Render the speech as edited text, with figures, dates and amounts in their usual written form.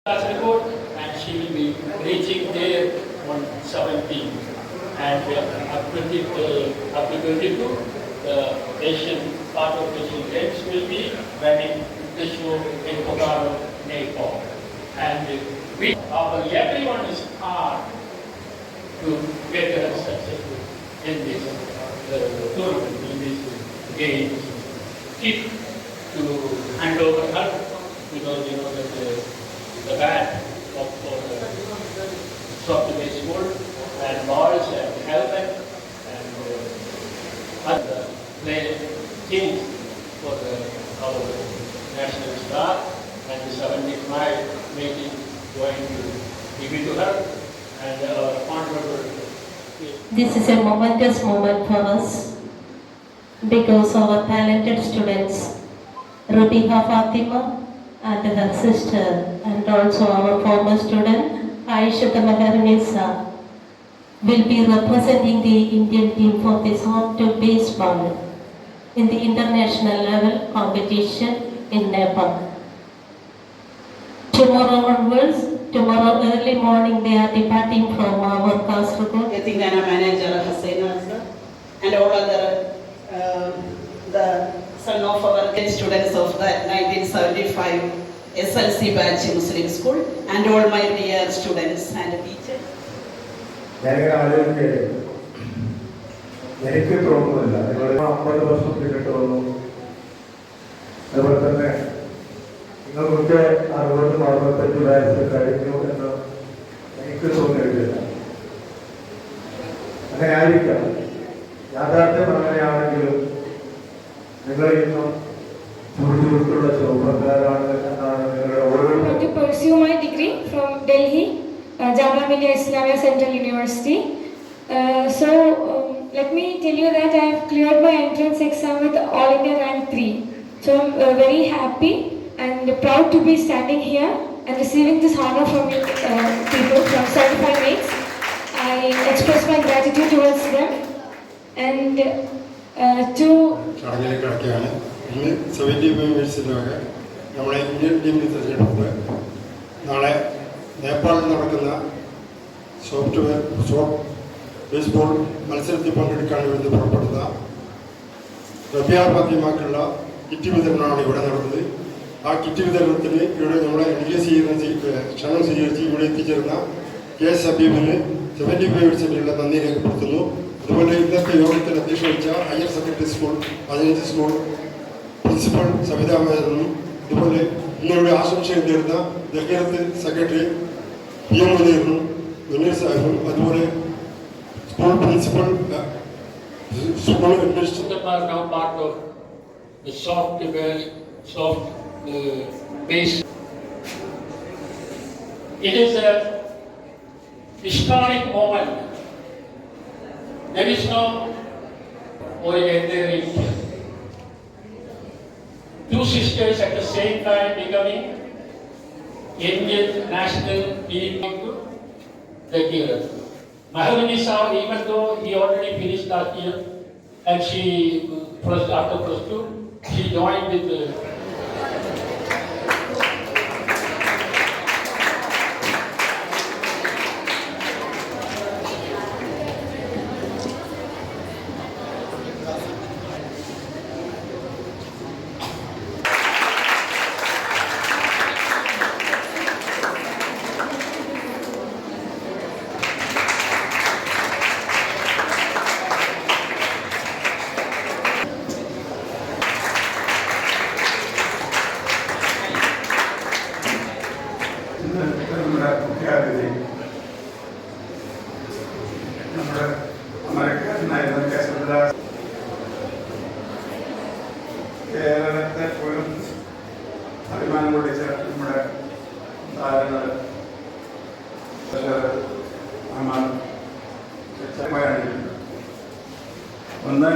Kasaragod, and she will be reaching there on 17th. And up to 22, the Asian part of Asian Games will be running the show in Bokaro, Nepal. And everyone is hard to get her successful in this tournament, in this games. Keep to hand over her because you know that the bat of soft baseball and balls and helmet and other play things for our national star, and the 75 meeting going to give it to her and our honorable. This is a momentous moment for us because our talented students, Rubiha Fatima and her sister, and also our former student, Aisha Maharnisa, will be representing the Indian team for this soft baseball in the international level competition in Nepal. Tomorrow early morning they are departing from our Kasaragod. Yathingana manager Hussain Azhar and all other the son of our students of the 1975 SLC batch Muslim school and all my dear students and teachers. എനിക്ക് തോന്നുന്നില്ല നിങ്ങൾ 50 വർഷം പിന്നിട്ട് വന്നു. അതുപോലെ തന്നെ നിങ്ങൾക്കൊക്കെ 60-65 വയസ്സ് കഴിഞ്ഞു എന്ന് എനിക്ക് തോന്നിയിട്ടില്ല. അങ്ങനെ ആയിരിക്കാം, യാഥാർത്ഥ്യം അങ്ങനെയാണെങ്കിലും നിങ്ങൾ ഇന്നും ചുറുചുറുക്കുള്ള ചെറുപ്പക്കാരാണ് എന്നാണ് നിങ്ങളുടെ ഓരോ. To pursue my degree from Delhi, Jamia Millia Islamia Central University. Let me tell you that I have cleared my entrance exam with All India rank 3. So I'm very happy and proud to be standing here and receiving this honor from you people from 75 mates. I express my gratitude towards them and to. ചടങ്ങിലേക്ക് കടക്കുകയാണ്. ഇന്ന് 75 മേഴ്സിലൊക്കെ നമ്മുടെ Indian ടീമിനെ തിരഞ്ഞെടുപ്പ് നാളെ നേപ്പാളിൽ നടക്കുന്ന soft baseball മത്സരത്തിൽ പങ്കെടുക്കാൻ വേണ്ടി പുറപ്പെടുന്ന റബിയ ഫാത്തിമക്കുള്ള കിറ്റ് വിതരണമാണ് ഇവിടെ നടന്നത്. ആ കിറ്റ് വിതരണത്തിന് ഇവിടെ നമ്മളെ ക്ഷണം സ്വീകരിച്ച് ഇവിടെ എത്തിച്ചേർന്ന KS ഹബീബിന് 75 മേഴ്സിലുള്ള നന്ദി രേഖപ്പെടുത്തുന്നു. അതുപോലെ ഇന്നത്തെ യോഗത്തിൽ അധ്യക്ഷ വഹിച്ച higher secondary school 15 school principal Savitha മേജറിനും അതുപോലെ ഇന്നിവിടെ ആശംസകൾ നേരുന്ന ദഹീറത്ത് സെക്രട്ടറി PM മുനീറിനും മുനീർ സാഹിബും അതുപോലെ school principal school administrator Are now part of the soft base. It is a historic moment. There is no oriented. Two sisters at the same time becoming Indian national team to the year. Maharnisa, even though he already finished last year, and she after +2, she joined with നമ്മുടെ മുഖ്യാതിഥി നമ്മുടെ അമരക്കാരനായിരുന്ന കേശവദാസ് കേരളത്തെ പോലും അഭിമാനം കൊള്ളിച്ച നമ്മുടെ താരങ്ങൾ ഒന്ന്